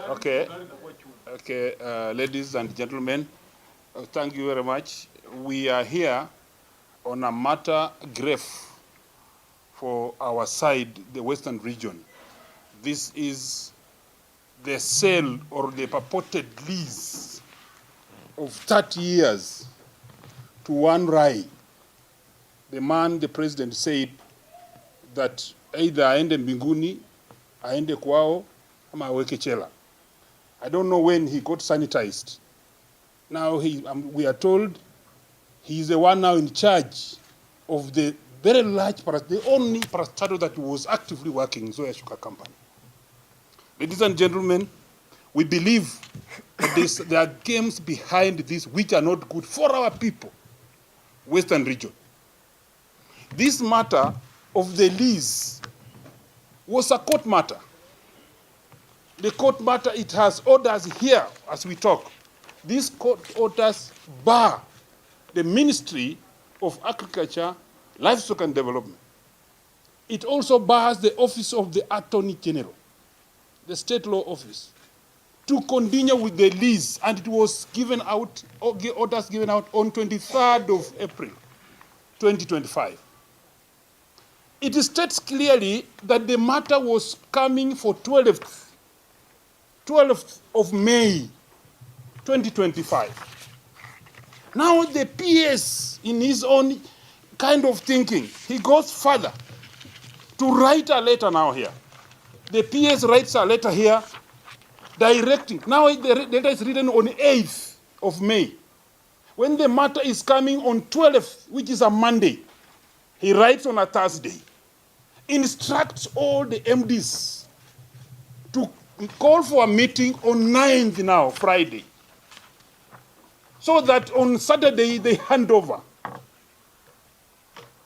Okay. Okay, ladies and gentlemen, thank you very much. We are here on a matter grave for our side, the Western region. This is the sale or the purported lease of 30 years to one Rai. The man, the president, said that either aende mbinguni, aende kwao, ama aweke chela. I don't know when he got sanitized. Now we are told he is the one now in charge of the very large, the only parastatal that was actively working in Zoya Sugar Company. Ladies and gentlemen, we believe that there are games behind this which are not good for our people, Western region. This matter of the lease was a court matter. The court matter, it has orders here as we talk. These court orders bar the Ministry of Agriculture, Livestock and Development. It also bars the Office of the Attorney General, the state law office, to continue with the lease, and it was given out, orders given out on 23rd of April, 2025. It states clearly that the matter was coming for 12th of May, 2025. Now the PS, in his own kind of thinking, he goes further to write a letter now here. The PS writes a letter here directing. Now the letter is written on 8th of May. When the matter is coming on 12th, which is a Monday, he writes on a Thursday, instructs all the MDs to call for a meeting on 9th now, Friday, so that on Saturday they hand over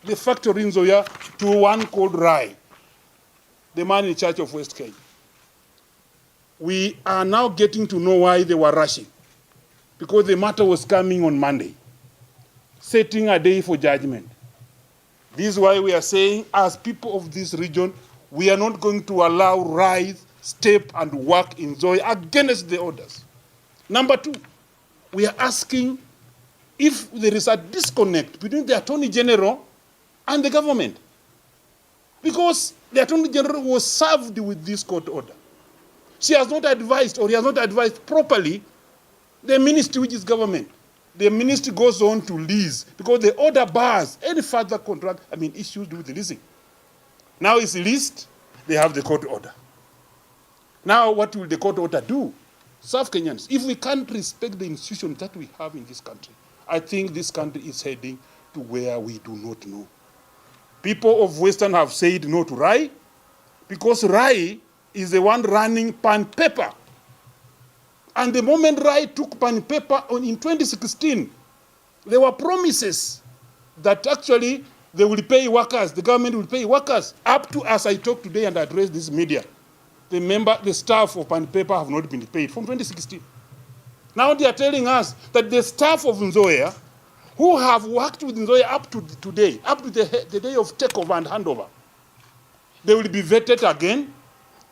the factory in Zoya to one called Rai, the man in charge of West Kenya. We are now getting to know why they were rushing, because the matter was coming on Monday, setting a day for judgment. This is why we are saying, as people of this region, we are not going to allow Rai step and work in Zoya against the orders. Number two, we are asking if there is a disconnect between the Attorney General and the government, because the Attorney General was served with this court order. She has not advised, or he has not advised properly, the ministry, which is government. The ministry goes on to lease, because the order bars any further contract, issues to do with the leasing. Now it's leased, they have the court order. Now what will the court order do? Serve Kenyans. If we can't respect the institutions that we have in this country, I think this country is heading to where we do not know. People of Western have said no to Rai, because Rai is the one running Pan Paper. And the moment Rai took Pan Paper in 2016, there were promises that actually they will pay workers, the government will pay workers, up to, as I talk today and address this media, the staff of Pan Paper have not been paid from 2016. Now they are telling us that the staff of Zoya, who have worked with Zoya up to today, up to the day of takeover and handover, they will be vetted again,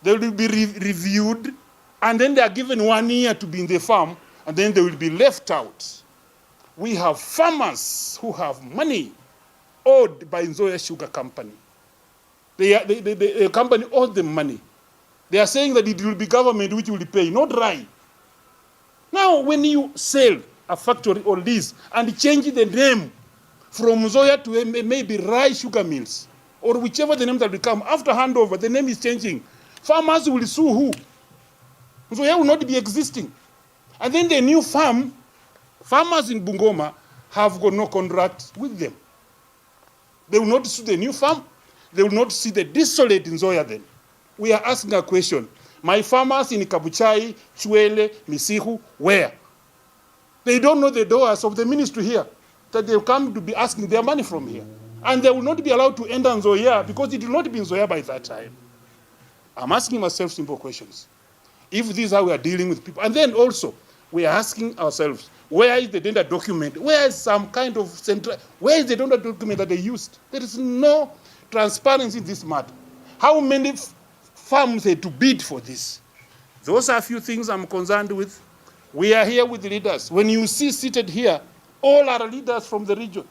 they will be reviewed, and then they are given 1 year to be in the farm, and then they will be left out. We have farmers who have money owed by Zoya Sugar Company. The company owes them money. They are saying that it will be government which will pay, not Rai. Now, when you sell a factory or lease and change the name from Zoya to maybe Rai Sugar Mills, or whichever the name that will come, after handover, the name is changing. Farmers will sue who? Zoya will not be existing. And then the new farmers in Bungoma have got no contract with them. They will not sue the new farm. They will not see the desolate in Zoya then. We are asking a question. My farmers in Kabuchai, Chwele, Misihu, where? They don't know the doors of the ministry here, that they come to be asking their money from here. And they will not be allowed to enter in Zoya, because it will not be in Zoya by that time. I'm asking myself simple questions. If this is how we are dealing with people, and then also, we are asking ourselves, where is the tender document? Where is some kind of central, where is the tender document that they used? There is no transparency in this matter. How many farms had to bid for this. Those are a few things I'm concerned with. We are here with leaders. When you see seated here, all are leaders from the region.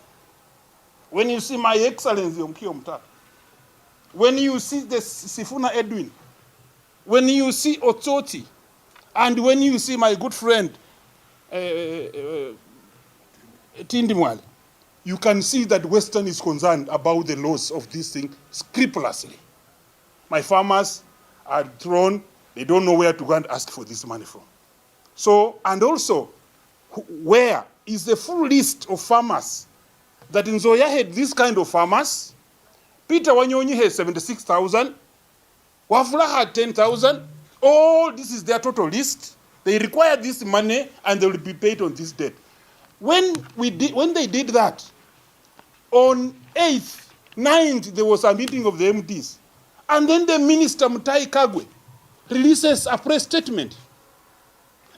When you see my Excellency Omkio Mtata, when you see the Sifuna Edwin, when you see Ototi, and when you see my good friend Tindimwal, you can see that Western is concerned about the laws of this thing scrupulously. My farmers are thrown, they don't know where to go and ask for this money from. So, and also, where is the full list of farmers that in Zoya had this kind of farmers? Peter Wanyonyi has 76,000, Wafula had 10,000, all this is their total list. They require this money and they will be paid on this date. When they did that, on 8th, 9th, there was a meeting of the MDs. And then the minister, Mutai Kagwe, releases a press statement.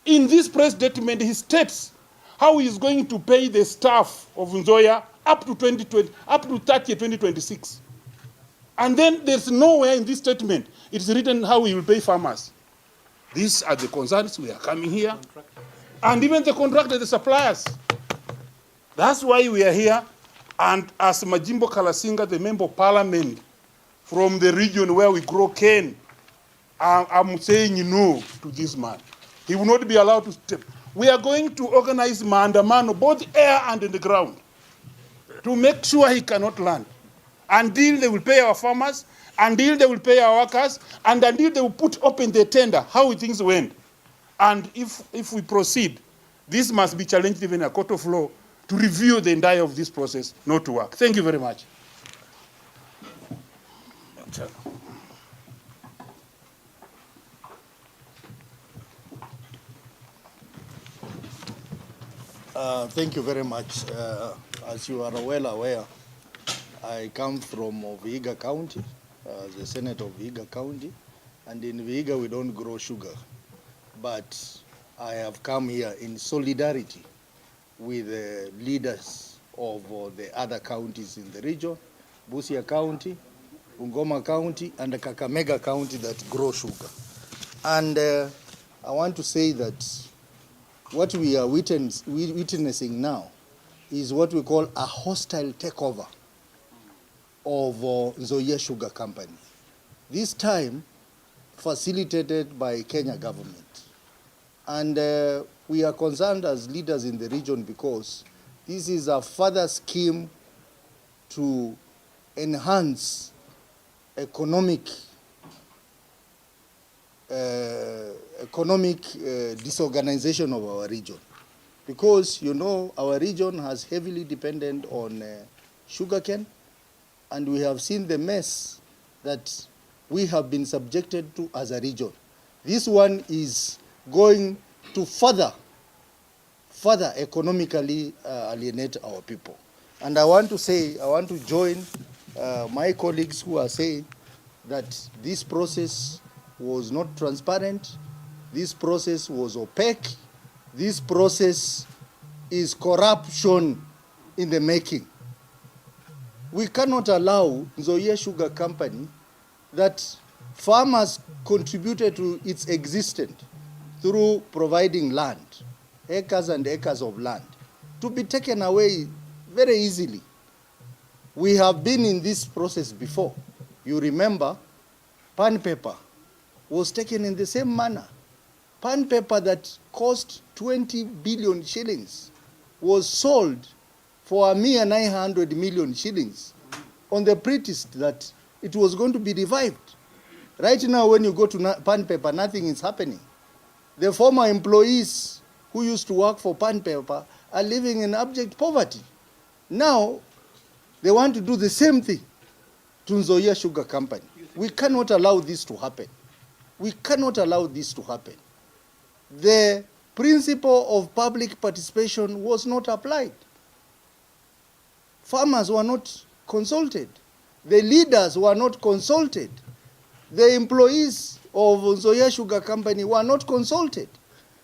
In this press statement, he states how he is going to pay the staff of Zoya up to 2020, up to 30, 2026. And then there's nowhere in this statement it's written how he will pay farmers. These are the concerns. We are coming here. And even the contractors, the suppliers. That's why we are here. And as Majimbo Kalasinga, the member of parliament from the region where we grow cane, I'm saying no to this man. He will not be allowed to step. We are going to organize maandamano, both air and in the ground, to make sure he cannot land. Until they will pay our farmers, until they will pay our workers, and until they will put open the tender, how things went. And if we proceed, this must be challenged even in a court of law to review the entire of this process, not to work. Thank you very much. Thank you very much. As you are well aware, I come from Vihiga County, the Senator of Vihiga County, and in Vihiga we don't grow sugar. But I have come here in solidarity with the leaders of the other counties in the region, Busia County, Bungoma County, and the Kakamega County that grow sugar. And I want to say that what we are witnessing now is what we call a hostile takeover of Zoya Sugar Company. This time facilitated by Kenya government. And we are concerned as leaders in the region because this is a further scheme to enhance economic disorganization of our region. Because, you know, our region has heavily dependent on sugarcane, and we have seen the mess that we have been subjected to as a region. This one is going to further economically alienate our people. And I want to join my colleagues who are saying that this process was not transparent, this process was opaque, this process is corruption in the making. We cannot allow Zoya Sugar Company, that farmers contributed to its existence through providing land, acres and acres of land, to be taken away very easily. We have been in this process before. You remember, pan paper was taken in the same manner. Pan paper that cost 20 billion shillings was sold for a mere 900 million shillings on the pretext that it was going to be revived. Right now, when you go to pan paper, nothing is happening. The former employees who used to work for pan paper are living in abject poverty. Now, they want to do the same thing to Zoya Sugar Company. We cannot allow this to happen. We cannot allow this to happen. The principle of public participation was not applied. Farmers were not consulted. The leaders were not consulted. The employees of Zoya Sugar Company were not consulted.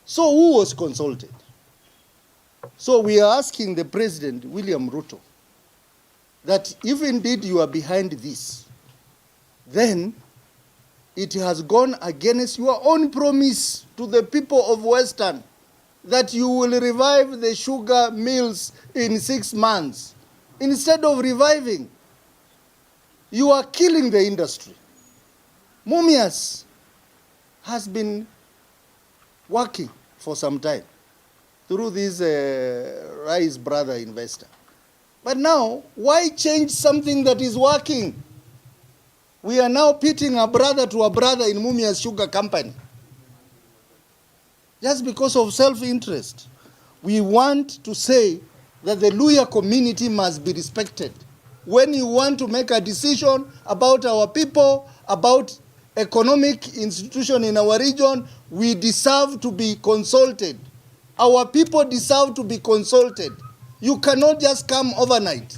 So who was consulted? So we are asking the President, William Ruto, that if indeed you are behind this, then it has gone against your own promise to the people of Western that you will revive the sugar mills in 6 months. Instead of reviving, you are killing the industry. Mumias has been working for some time through this Rice brother investor. But now, why change something that is working? We are now pitting a brother to a brother in Mumias Sugar Company. Just because of self-interest. We want to say that the Luya community must be respected. When you want to make a decision about our people, about economic institution in our region, we deserve to be consulted. Our people deserve to be consulted. You cannot just come overnight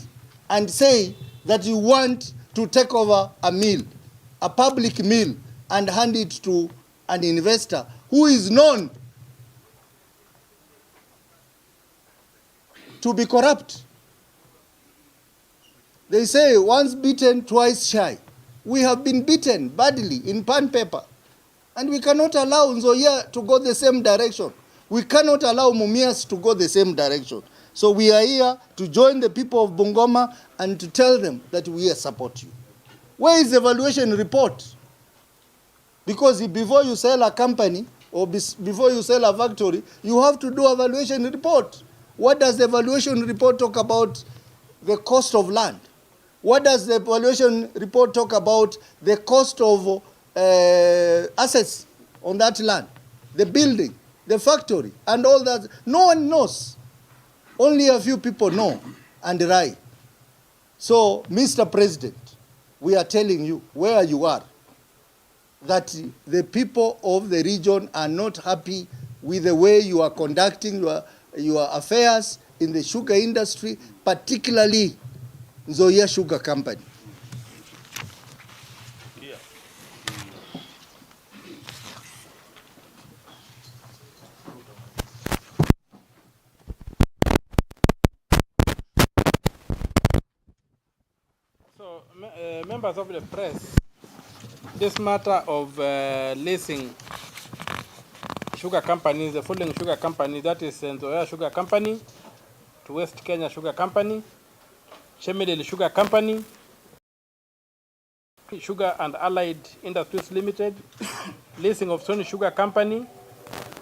and say that you want to take over a mill, a public mill, and hand it to an investor who is known to be corrupt. They say once bitten, twice shy. We have been beaten badly in pan paper. And we cannot allow Zoya to go the same direction. We cannot allow Mumias to go the same direction. So we are here to join the people of Bungoma and to tell them that we support you. Where is the evaluation report? Because before you sell a company or before you sell a factory, you have to do a evaluation report. What does the evaluation report talk about? The cost of land. What does the evaluation report talk about? The cost of assets on that land, the building, the factory, and all that. No one knows. Only a few people know and right. So, Mr. President, we are telling you where you are, that the people of the region are not happy with the way you are conducting your affairs in the sugar industry, particularly Zoya Sugar Company. So, members of the press, this matter of leasing sugar companies, the following sugar company, that is Zoya Sugar Company, to West Kenya Sugar Company, Chemidel Sugar Company, Sugar and Allied Industries Limited, leasing of Sony Sugar Company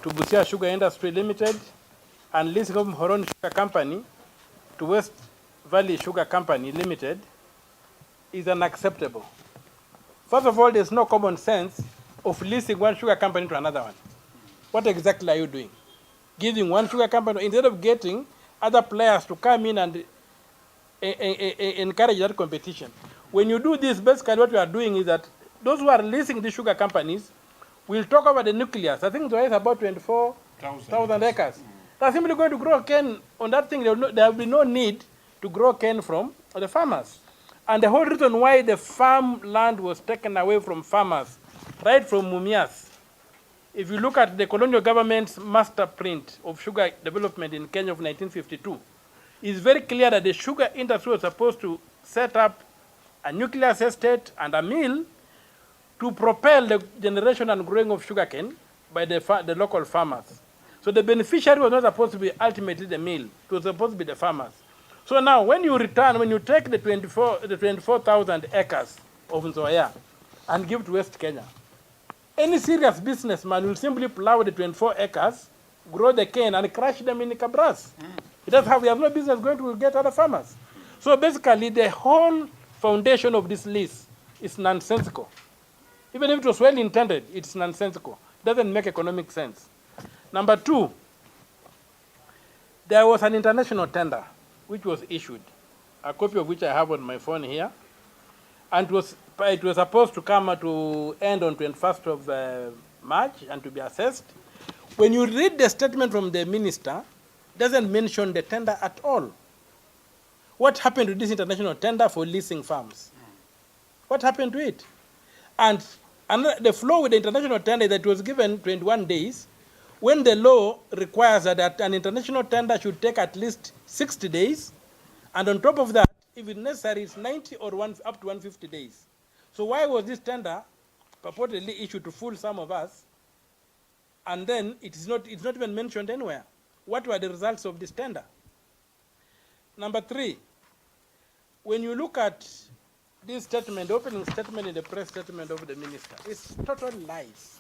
to Busia Sugar Industry Limited, and leasing of Horon Sugar Company to West Valley Sugar Company Limited is unacceptable. First of all, there's no common sense of leasing one sugar company to another one. What exactly are you doing? Giving one sugar company, instead of getting other players to come in and encourage that competition. When you do this, basically what you are doing is that those who are leasing the sugar companies will talk about the nucleus. I think there is about 24,000 acres. They're simply going to grow cane on that thing. There will be no need to grow cane from the farmers. And the whole reason why the farm land was taken away from farmers, right from Mumias, if you look at the colonial government's master print of sugar development in Kenya of 1952, it's very clear that the sugar industry was supposed to set up a nucleus estate and a mill to propel the generation and growing of sugarcane by the local farmers. So the beneficiary was not supposed to be ultimately the mill. It was supposed to be the farmers. So now when you take the 24,000 acres of Zoya and give to West Kenya, any serious businessman will simply plow the 24 acres, grow the cane, and crush them in Cabras. We have no business going to get other farmers. So basically, the whole foundation of this lease is nonsensical. Even if it was well intended, it's nonsensical. It doesn't make economic sense. Number two, there was an international tender which was issued, a copy of which I have on my phone here, and it was supposed to come to end on 21st of March and to be assessed. When you read the statement from the minister, it doesn't mention the tender at all. What happened to this international tender for leasing farms? What happened to it? And the flow with the international tender that was given 21 days, when the law requires that an international tender should take at least 60 days, and on top of that, if it's necessary, it's 90 or up to 150 days. So why was this tender purportedly issued to fool some of us, and then it's not even mentioned anywhere. What were the results of this tender? Number 3, when you look at this statement, opening statement in the press statement of the minister, it's total lies.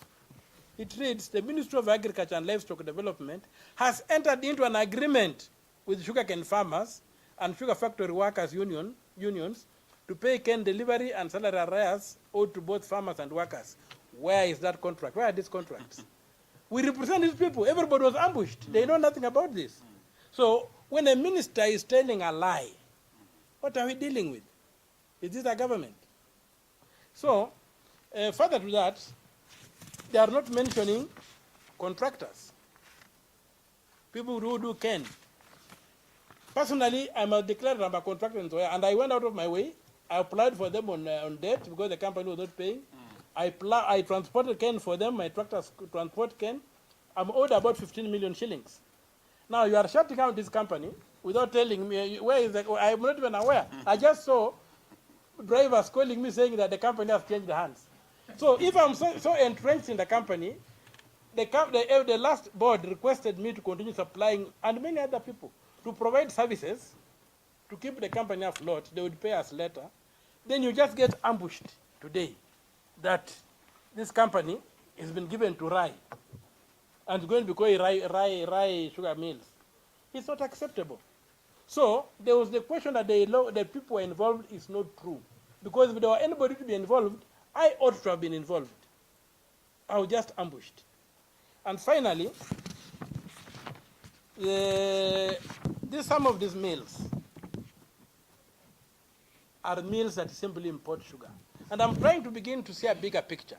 It reads, the Ministry of Agriculture and Livestock Development has entered into an agreement with sugarcane farmers and sugar factory workers unions to pay cane delivery and salary arrears owed to both farmers and workers. Where is that contract? Where are these contracts? We represent these people. Everybody was ambushed. They know nothing about this. So when a minister is telling a lie, what are we dealing with? Is this a government? So, further to that, they are not mentioning contractors, people who do cane. Personally, I'm a declared I'm a contractor in Zoya, and I went out of my way. I applied for them on debt because the company was not paying. I transported cane for them. My tractors transport cane. I'm owed about 15 million shillings. Now you are shutting out this company without telling me where is the. I'm not even aware. I just saw drivers calling me saying that the company has changed hands. So if I'm so entrenched in the company, the last board requested me to continue supplying, and many other people, to provide services to keep the company afloat. They would pay us later. Then you just get ambushed today that this company has been given to Rai and is going to be called Rai Sugar Mills. It's not acceptable. So there was the question that the people involved is not true. Because if there were anybody to be involved, I ought to have been involved. I was just ambushed. And finally, some of these mills are mills that simply import sugar. And I'm trying to begin to see a bigger picture.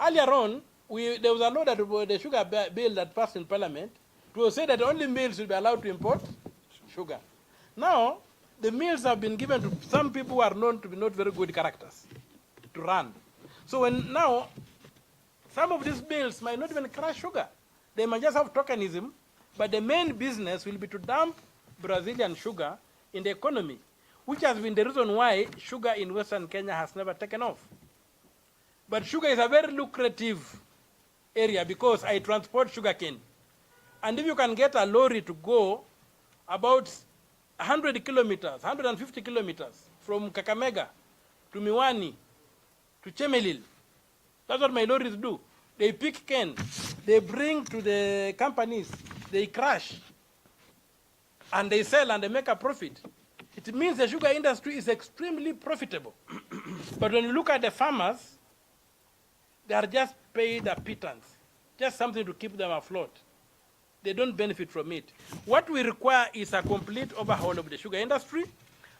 Earlier on, there was a law that the sugar bill that passed in Parliament to say that only mills will be allowed to import sugar. Now, the mills have been given to some people who are known to be not very good characters to run. So when now, some of these mills might not even crush sugar. They might just have tokenism, but the main business will be to dump Brazilian sugar in the economy, which has been the reason why sugar in Western Kenya has never taken off. But sugar is a very lucrative area because I transport sugarcane. And if you can get a lorry to go about 100 kilometers, 150 kilometers from Kakamega to Miwani to Chemelil, that's what my lorries do. They pick cane, they bring to the companies, they crush, and they sell and they make a profit. It means the sugar industry is extremely profitable. But when you look at the farmers, they are just paid a pittance, just something to keep them afloat. They don't benefit from it. What we require is a complete overhaul of the sugar industry,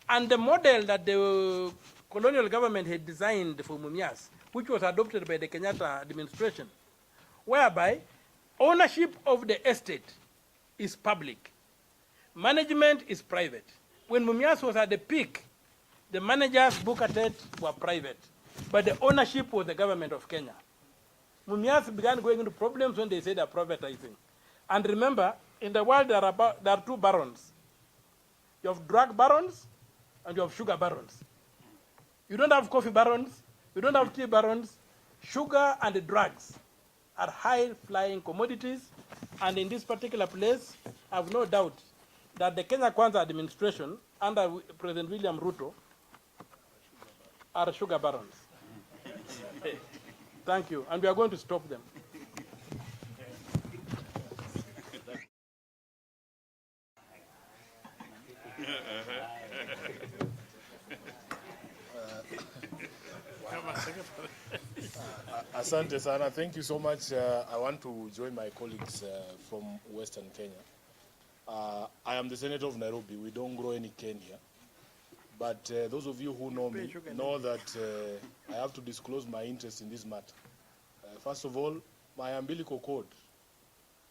and the model that the colonial government had designed for Mumias, which was adopted by the Kenyatta administration, whereby ownership of the estate is public, management is private. When Mumias was at the peak, the managers, Bukatet, were private, but the ownership was the government of Kenya. Mumias began going into problems when they said they're privatizing. And remember, in the world there are two barons. You have drug barons and you have sugar barons. You don't have coffee barons, you don't have tea barons. Sugar and drugs are high-flying commodities, and in this particular place, I have no doubt that the Kenya Kwanza administration under President William Ruto are sugar barons. Thank you, and we are going to stop them. Asante sana. Thank you so much. I want to join my colleagues from Western Kenya. I am the Senator of Nairobi. We don't grow any cane here. But those of you who know me know that I have to disclose my interest in this matter. First of all, my umbilical cord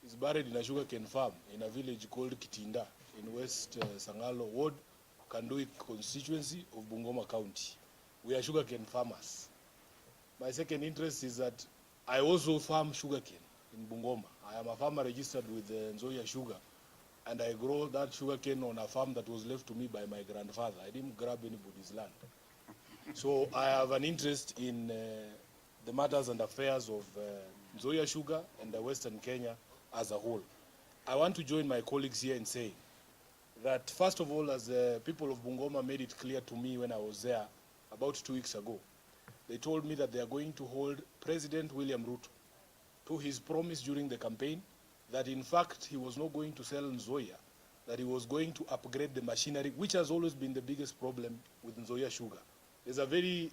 is buried in a sugarcane farm in a village called Kitinda in West Sangalo Ward, Kandui constituency of Bungoma County. We are sugarcane farmers. My second interest is that I also farm sugarcane in Bungoma. I am a farmer registered with Zoya Sugar, and I grow that sugarcane on a farm that was left to me by my grandfather. I didn't grab anybody's land. So I have an interest in the matters and affairs of Zoya Sugar and Western Kenya as a whole. I want to join my colleagues here in saying that, first of all, as the people of Bungoma made it clear to me when I was there about 2 weeks ago, they told me that they are going to hold President William Ruto to his promise during the campaign that in fact he was not going to sell Zoya, that he was going to upgrade the machinery, which has always been the biggest problem with Zoya Sugar. There's a very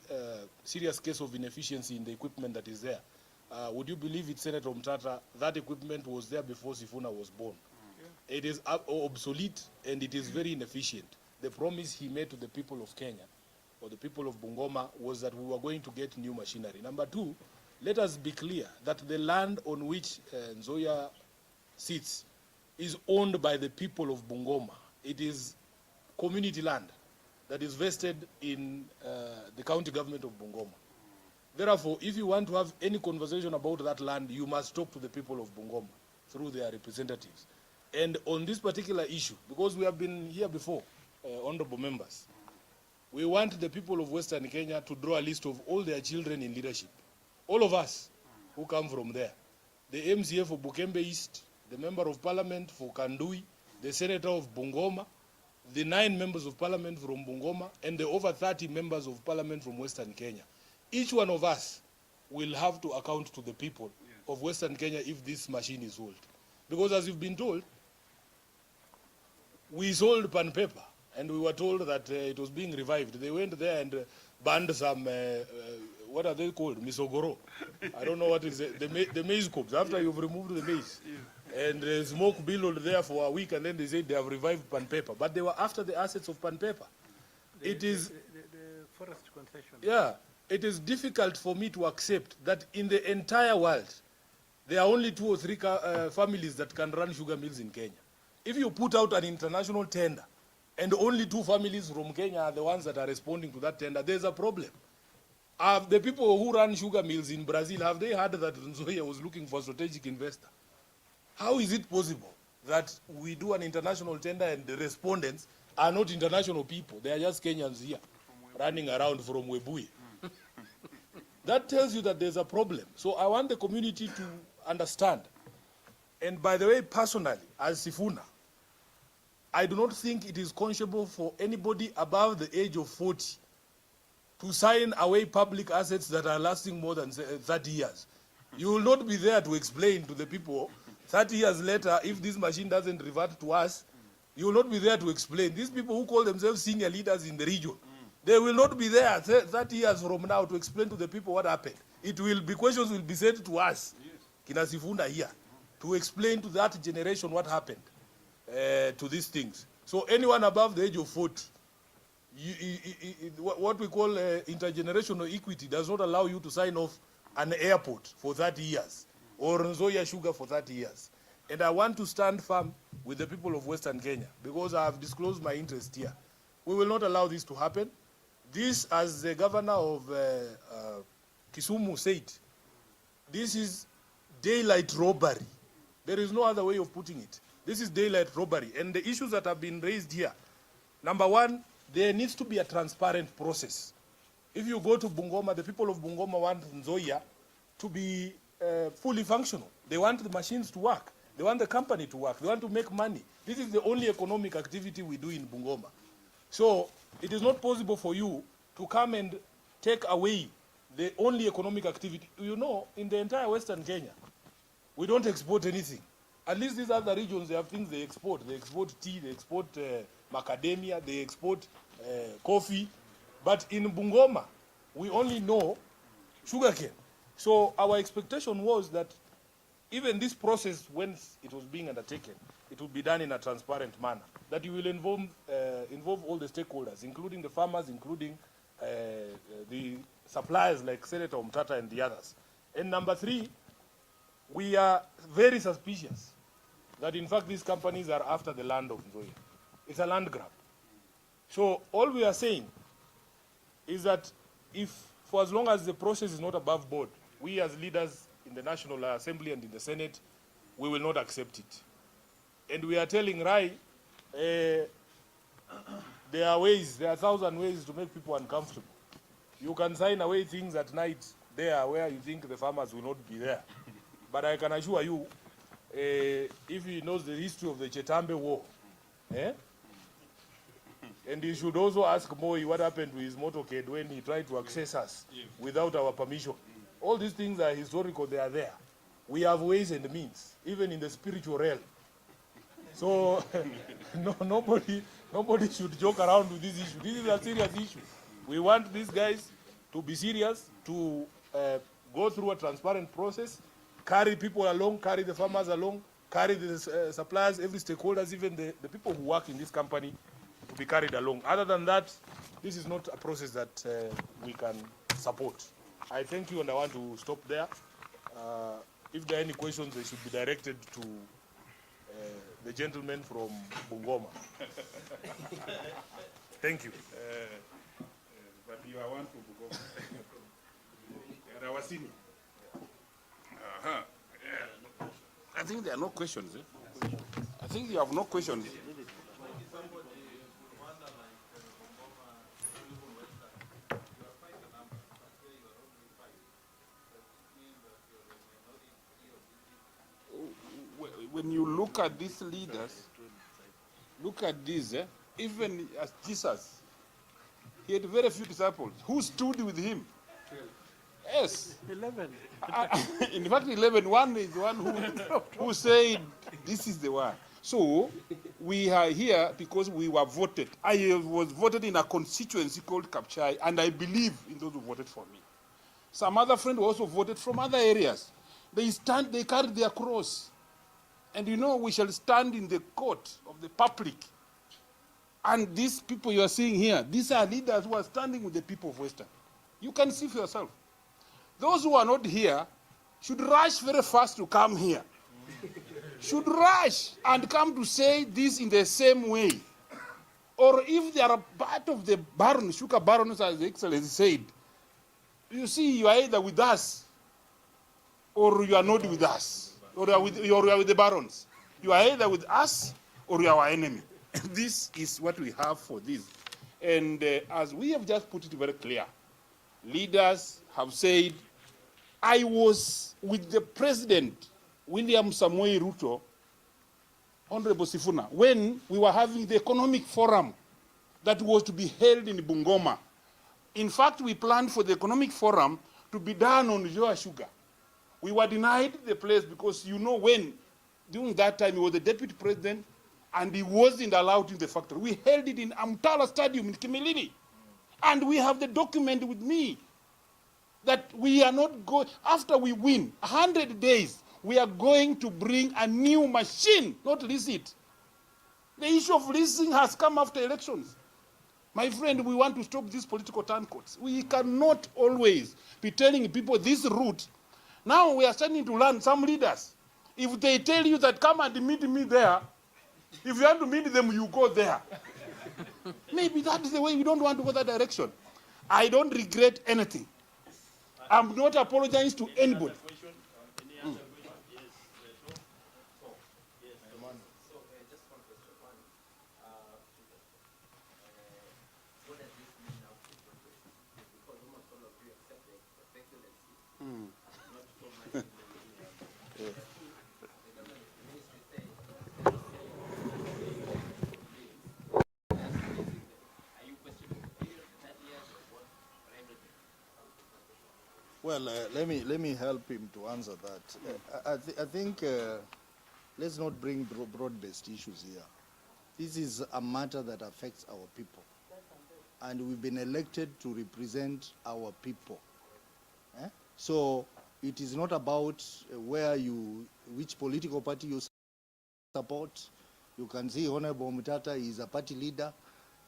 serious case of inefficiency in the equipment that is there. Would you believe it, Senator Mtata, that equipment was there before Sifuna was born? Yeah. It is obsolete and it is very inefficient. The promise he made to the people of Kenya or the people of Bungoma was that we were going to get new machinery. Number two, let us be clear that the land on which Zoya sits is owned by the people of Bungoma. It is community land that is vested in the county government of Bungoma. Therefore, if you want to have any conversation about that land, you must talk to the people of Bungoma through their representatives. And on this particular issue, because we have been here before, honorable members, we want the people of Western Kenya to draw a list of all their children in leadership. All of us who come from there. The MCA for Bukembe East, the Member of Parliament for Kandui, the Senator of Bungoma, the 9 members of Parliament from Bungoma, and the over 30 members of Parliament from Western Kenya. Each one of us will have to account to the people of Western Kenya if this machine is sold. Because as you've been told, we sold pan paper, and we were told that it was being revived. They went there and banned some, what are they called? Misogoro. I don't know what is it. The maize cobs, after you've removed the maize. And smoke billowed there for a week, and then they said they have revived pan paper. But they were after the assets of pan paper. The forest concession. Yeah. It is difficult for me to accept that in the entire world, there are only 2 or 3 families that can run sugar mills in Kenya. If you put out an international tender, and only 2 families from Kenya are the ones that are responding to that tender, there's a problem. The people who run sugar mills in Brazil, have they heard that Zoya was looking for a strategic investor? How is it possible that we do an international tender and the respondents are not international people? They are just Kenyans here, running around from Webuye. That tells you that there's a problem. So I want the community to understand. And by the way, personally, as Sifuna, I do not think it is conscionable for anybody above the age of 40 to sign away public assets that are lasting more than 30 years. You will not be there to explain to the people 30 years later, if this machine doesn't revert to us, you will not be there to explain. These people who call themselves senior leaders in the region, they will not be there 30 years from now to explain to the people what happened. Questions will be said to us, Kina Sifuna here, to explain to that generation what happened to these things. So anyone above the age of 40, what we call intergenerational equity does not allow you to sign off an airport for 30 years or Zoya Sugar for 30 years. And I want to stand firm with the people of Western Kenya because I have disclosed my interest here. We will not allow this to happen. This, as the governor of Kisumu said, this is daylight robbery. There is no other way of putting it. This is daylight robbery. And the issues that have been raised here, number one, there needs to be a transparent process. If you go to Bungoma, the people of Bungoma want Zoya to be fully functional. They want the machines to work. They want the company to work. They want to make money. This is the only economic activity we do in Bungoma. So it is not possible for you to come and take away the only economic activity. You know, in the entire Western Kenya, we don't export anything. At least these other regions, they have things they export. They export tea, they export macadamia, they export coffee. But in Bungoma, we only know sugarcane. So our expectation was that even this process, when it was being undertaken, it would be done in a transparent manner. That you will involve all the stakeholders, including the farmers, including the suppliers like Senator Mtata and the others. And number three, we are very suspicious that in fact these companies are after the land of Zoya. It's a land grab. So all we are saying is that if, for as long as the process is not above board, we as leaders in the National Assembly and in the Senate, we will not accept it. And we are telling Rai, there are 1,000 ways to make people uncomfortable. You can sign away things at night. there where you think the farmers will not be there. But I can assure you, if he knows the history of the Chetambe War, and he should also ask Moi what happened to his motorcade when he tried to access us without our permission. All these things are historical, they are there. We have ways and means, even in the spiritual realm. So nobody should joke around with this issue. This is a serious issue. We want these guys to be serious, to go through a transparent process, carry people along, carry the farmers along, carry the suppliers, every stakeholders, even the people who work in this company, to be carried along. Other than that, this is not a process that we can support. I thank you, and I want to stop there. If there are any questions, they should be directed to the gentleman from Bungoma. Thank you. But you are one from Bungoma. You are our senior. Yeah. I think there are no questions. I think you have no questions. When you look at these leaders, look at this, even as Jesus, he had very few disciples. Who stood with him? Yes. 11. In fact, 11, one is the one who said, this is the one. So, we are here because we were voted. I was voted in a constituency called Kapchai, and I believe in those who voted for me. Some other friends also voted from other areas. They carried their cross. And you know, we shall stand in the court of the public. And these people you are seeing here, these are leaders who are standing with the people of Western. You can see for yourself. Those who are not here should rush very fast to come here. Should rush and come to say this in the same way. Or if they are part of the baron, sugar barons, as the Excellency said, you see, you are either with us or you are not with us. Or you are with the barons. You are either with us or you are our enemy. This is what we have for this. And as we have just put it very clear, leaders have said, I was with the President, William Samoei Ruto, Honorable Sifuna, when we were having the economic forum that was to be held in Bungoma. In fact, we planned for the economic forum to be done on Zoya sugar. We were denied the place because you know when, during that time, he was the deputy president and he wasn't allowed in the factory. We held it in Amtala Stadium in Kimilili. And we have the document with me that we are not going, after we win, 100 days, we are going to bring a new machine, not lease it. The issue of leasing has come after elections. My friend, we want to stop these political turncoats. We cannot always be telling people this route. Now we are starting to learn some leaders. If they tell you that come and meet me there, if you want to meet them, you go there. Maybe that is the way. We don't want to go that direction. I don't regret anything. I'm not apologizing to anybody. Well, let me help him to answer that. I think let's not bring broad-based issues here. This is a matter that affects our people, and we've been elected to represent our people. So it is not about which political party you support. You can see Honorable Mutata is a party leader.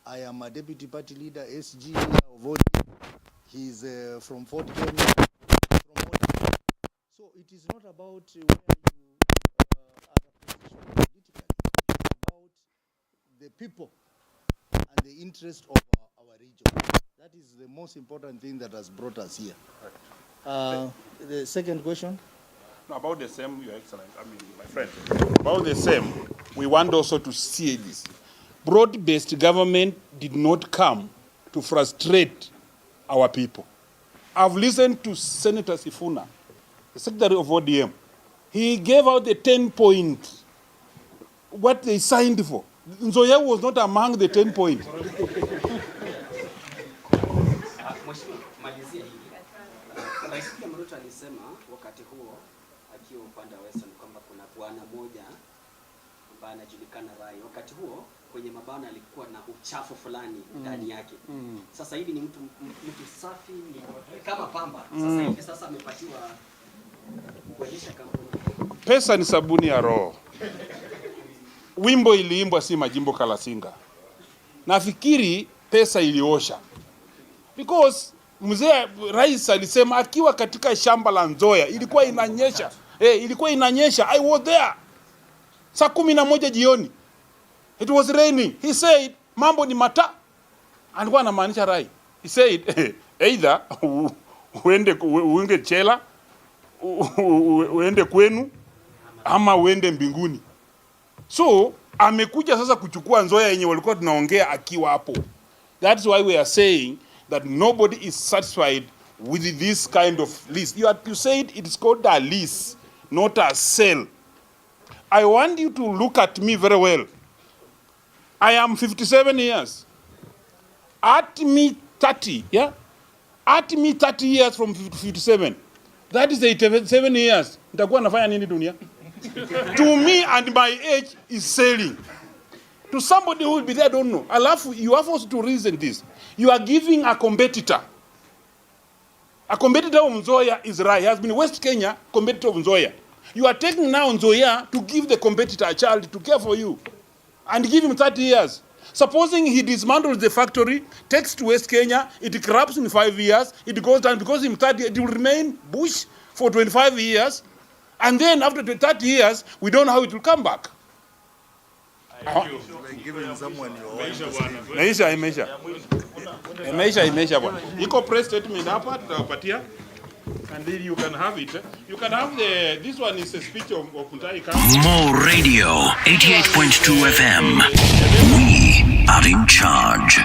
I am a deputy party leader, SG leader of ODM. He's from Fort Kenya. So it is not about where you are positioned politically. It's about the people and the interest of our region. That is the most important thing that has brought us here. Right. The second question? No, about the same, Your Excellency, my friend. About the same, we want also to see this. Broad-based government did not come to frustrate our people. I've listened to Senator Sifuna, the Secretary of ODM. He gave out the 10 points, what they signed for. Zoya was not among the 10 points. Alisema wakati huo akiwa upande wa Western kwamba kuna bwana moja ambaye anajulikana Rai. Wakati huo kwenye mabana alikuwa na uchafu fulani ndani yake. Sasa hivi ni mtu safi, ni kama pamba. Sasa hivi amepatiwa kuendesha kampuni. Pesa ni sabuni ya roho. Wimbo iliimbwa si Majimbo Kalasinga. Nafikiri pesa iliosha. Because mzee rais alisema akiwa katika shamba la Zoya ilikuwa inanyesha. Ilikuwa inanyesha. I was there. Saa 11 jioni. It was raining. He said mambo ni mata. Alikuwa anamaanisha Rai. He said either uende chela, uende kwenu ama uende mbinguni. So amekuja sasa kuchukua Zoya yenye walikuwa tunaongea akiwa hapo. That's why we are saying that nobody is satisfied with this kind of lease. You said it's called a lease, not a sale. I want you to look at me very well. I am 57 years. At me 30, yeah? At me 30 years from 57. That is 87 years. Nitakuwa nafanya nini dunia? To me and my age is selling. To somebody who will be there, I don't know. You have also to reason this. You are giving a competitor. A competitor of Zoya is Rai. He has been West Kenya competitor of Zoya. You are taking now Zoya to give the competitor a child to care for you. And give him 30 years. Supposing he dismantles the factory, takes to West Kenya, it corrupts in 5 years, it goes down because in 30 it will remain bush for 25 years. And then after 30 years, we don't know how it will come back. Imeisha bwana. Iko press statement hapa tutawapatia. And then you can have it. You can have this one is a speech of Mutahi. More Radio 88.2 FM. We are in charge.